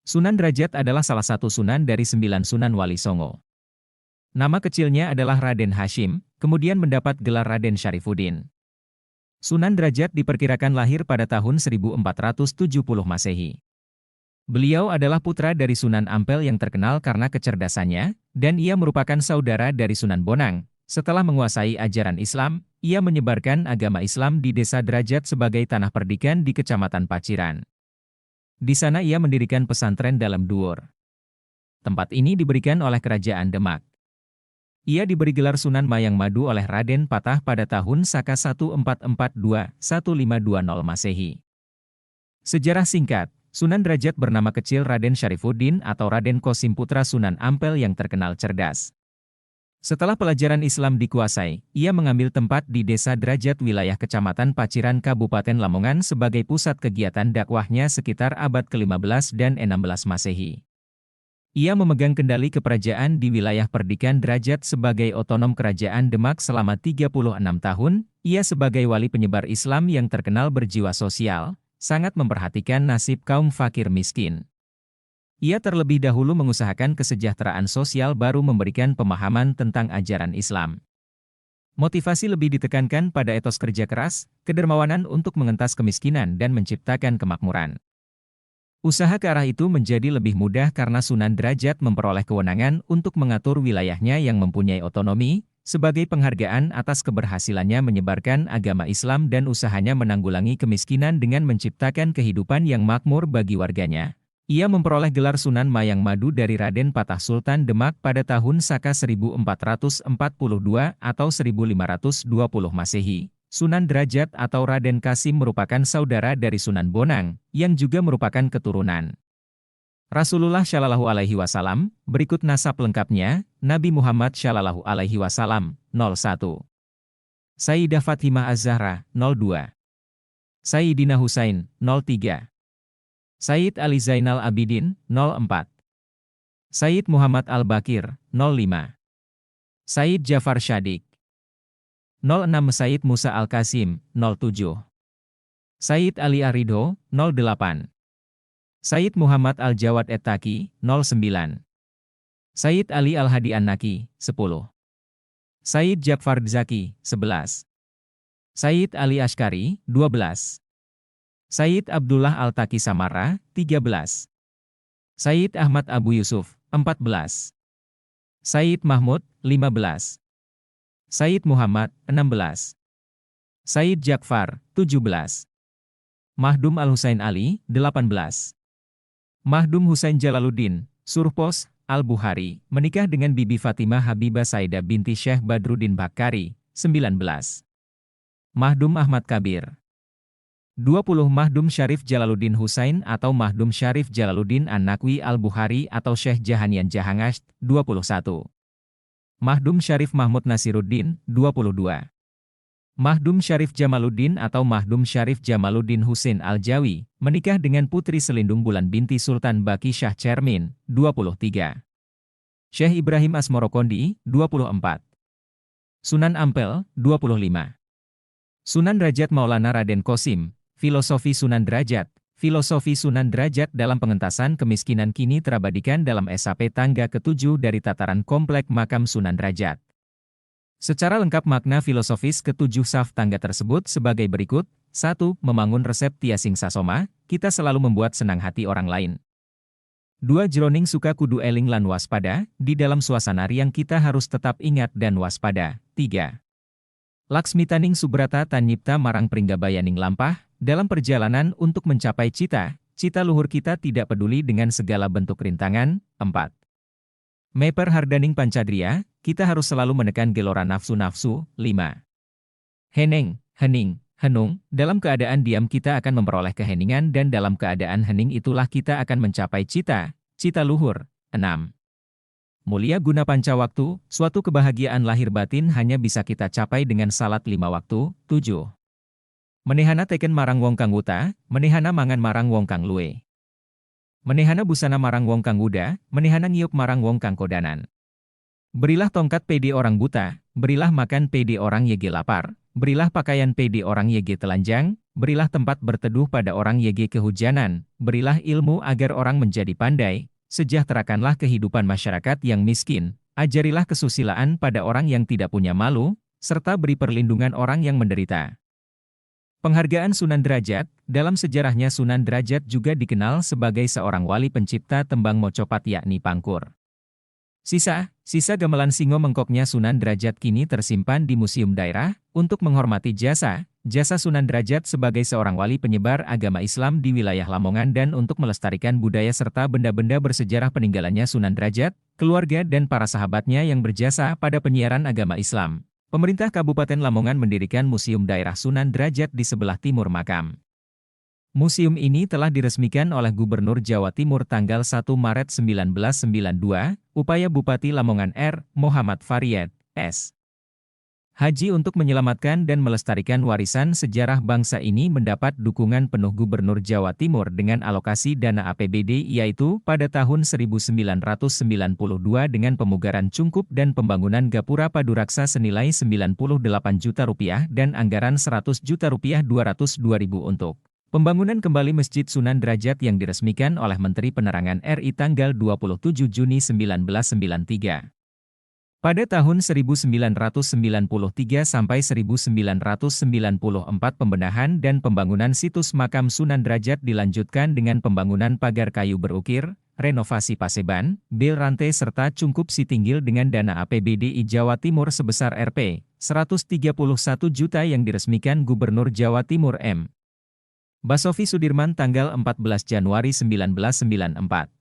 Sunan Derajat adalah salah satu sunan dari 9 Sunan Wali Songo. Nama kecilnya adalah Raden Hashim, kemudian mendapat gelar Raden Syarifuddin. Sunan Derajat diperkirakan lahir pada tahun 1470 Masehi. Beliau adalah putra dari Sunan Ampel yang terkenal karena kecerdasannya, dan ia merupakan saudara dari Sunan Bonang. Setelah menguasai ajaran Islam, ia menyebarkan agama Islam di Desa Derajat sebagai tanah perdikan di Kecamatan Paciran. Di sana ia mendirikan pesantren dalam Duur. Tempat ini diberikan oleh Kerajaan Demak. Ia diberi gelar Sunan Mayang Madu oleh Raden Patah pada tahun Saka 1442-1520 Masehi. Sejarah singkat, Sunan Derajat bernama kecil Raden Syarifuddin atau Raden Kosim putra Sunan Ampel yang terkenal cerdas. Setelah pelajaran Islam dikuasai, ia mengambil tempat di Desa Derajat wilayah Kecamatan Paciran Kabupaten Lamongan sebagai pusat kegiatan dakwahnya sekitar abad ke-15 dan 16 Masehi. Ia memegang kendali keperajaan di wilayah Perdikan Derajat sebagai otonom Kerajaan Demak selama 36 tahun. Ia sebagai wali penyebar Islam yang terkenal berjiwa sosial, sangat memperhatikan nasib kaum fakir miskin. Ia terlebih dahulu mengusahakan kesejahteraan sosial baru memberikan pemahaman tentang ajaran Islam. Motivasi lebih ditekankan pada etos kerja keras, kedermawanan untuk mengentas kemiskinan dan menciptakan kemakmuran. Usaha ke arah itu menjadi lebih mudah karena Sunan Derajat memperoleh kewenangan untuk mengatur wilayahnya yang mempunyai otonomi, sebagai penghargaan atas keberhasilannya menyebarkan agama Islam dan usahanya menanggulangi kemiskinan dengan menciptakan kehidupan yang makmur bagi warganya. Ia memperoleh gelar Sunan Mayang Madu dari Raden Patah Sultan Demak pada tahun Saka 1442 atau 1520 Masehi. Sunan Derajat atau Raden Kasim merupakan saudara dari Sunan Bonang, yang juga merupakan keturunan Rasulullah Shallallahu Alaihi Wasallam. Berikut nasab lengkapnya: Nabi Muhammad Shallallahu Alaihi Wasallam 01, Sayyidah Fatimah Az-Zahra 02, Sayyidina Husain 03, Sayyid Ali Zainal Abidin 04, Sayyid Muhammad Al-Bakir 05, Sayyid Jafar Shadiq 06, Sayyid Musa Al-Qasim 07, Sayyid Ali Aridho 08, Sayyid Muhammad Al-Jawad Ettaki 09, Sayyid Ali Al-Hadi An-Naki 10, Sayyid Jafar Zaki 11, Sayyid Ali Ashkari 12, Sayyid Abdullah Al-Taki Samara 13, Sayyid Ahmad Abu Yusuf 14, Sayyid Mahmud 15, Sayyid Muhammad 16, Sayyid Jakfar 17, Mahdum Al-Husain Ali 18, Mahdum Husain Jalaluddin Surpos Al-Bukhari menikah dengan Bibi Fatimah Habibah Saidah binti Syekh Badruddin Bakari 19. Mahdum Ahmad Kabir 20. Mahdum Syarif Jalaluddin Husain atau Mahdum Syarif Jalaluddin An-Nakwi Al-Bukhari atau Syekh Jahanian Jahangasht 21. Mahdum Syarif Mahmud Nasiruddin 22. Mahdum Syarif Jamaluddin atau Mahdum Syarif Jamaluddin Husain Al-Jawi menikah dengan Putri Selindung Bulan binti Sultan Baki Shah Cermin 23. Syekh Ibrahim Asmorokondi 24. Sunan Ampel 25. Sunan Derajat Maulana Raden Kosim. Filosofi Sunan Derajat. Filosofi Sunan Derajat dalam pengentasan kemiskinan kini terabadikan dalam SAP tangga ke-7 dari tataran komplek makam Sunan Derajat. Secara lengkap makna filosofis ke-7 saf tangga tersebut sebagai berikut. 1. Membangun resep tiasing sasoma, kita selalu membuat senang hati orang lain. 2. Jroning suka kudu eling lan waspada, di dalam suasana riang kita harus tetap ingat dan waspada. 3. Laksmitaning subrata tanyipta marang pringgabayaning lampah, dalam perjalanan untuk mencapai cita luhur kita tidak peduli dengan segala bentuk rintangan. 4. Meper hardaning pancadria, kita harus selalu menekan gelora nafsu-nafsu. 5. Heneng, hening, henung, dalam keadaan diam kita akan memperoleh keheningan dan dalam keadaan hening itulah kita akan mencapai cita luhur. 6. Mulia guna panca waktu, suatu kebahagiaan lahir batin hanya bisa kita capai dengan salat 5 waktu. 7. Menehana teken marang wong kang wuta, menehana mangan marang wong kang luwe. Menehana busana marang wong kang wuda, menehana ngiyup marang wong kang kodanan. Berilah tongkat pede orang buta, berilah makan pede orang yege lapar, berilah pakaian PD orang YG telanjang, berilah tempat berteduh pada orang YG kehujanan, berilah ilmu agar orang menjadi pandai, sejahterakanlah kehidupan masyarakat yang miskin, ajarilah kesusilaan pada orang yang tidak punya malu, serta beri perlindungan orang yang menderita. Penghargaan Sunan Derajat, dalam sejarahnya Sunan Derajat juga dikenal sebagai seorang wali pencipta tembang mocopat yakni pangkur. Sisa gamelan singo mengkoknya Sunan Derajat kini tersimpan di Museum Daerah, untuk menghormati jasa Sunan Derajat sebagai seorang wali penyebar agama Islam di wilayah Lamongan dan untuk melestarikan budaya serta benda-benda bersejarah peninggalannya Sunan Derajat, keluarga dan para sahabatnya yang berjasa pada penyiaran agama Islam. Pemerintah Kabupaten Lamongan mendirikan Museum Daerah Sunan Derajat di sebelah timur makam. Museum ini telah diresmikan oleh Gubernur Jawa Timur tanggal 1 Maret 1992, upaya Bupati Lamongan R. Muhammad Faryad, S. Haji untuk menyelamatkan dan melestarikan warisan sejarah bangsa ini mendapat dukungan penuh Gubernur Jawa Timur dengan alokasi dana APBD yaitu pada tahun 1992 dengan pemugaran cungkup dan pembangunan gapura paduraksa senilai Rp98 juta dan anggaran Rp100 juta 202.000 untuk pembangunan kembali Masjid Sunan Derajat yang diresmikan oleh Menteri Penerangan RI tanggal 27 Juni 1993. Pada tahun 1993 sampai 1994 pembenahan dan pembangunan situs makam Sunan Derajat dilanjutkan dengan pembangunan pagar kayu berukir, renovasi paseban, bel rantai serta cungkup Sitinggil dengan dana APBDI Jawa Timur sebesar Rp. 131 juta yang diresmikan Gubernur Jawa Timur M. Basofi Sudirman tanggal 14 Januari 1994.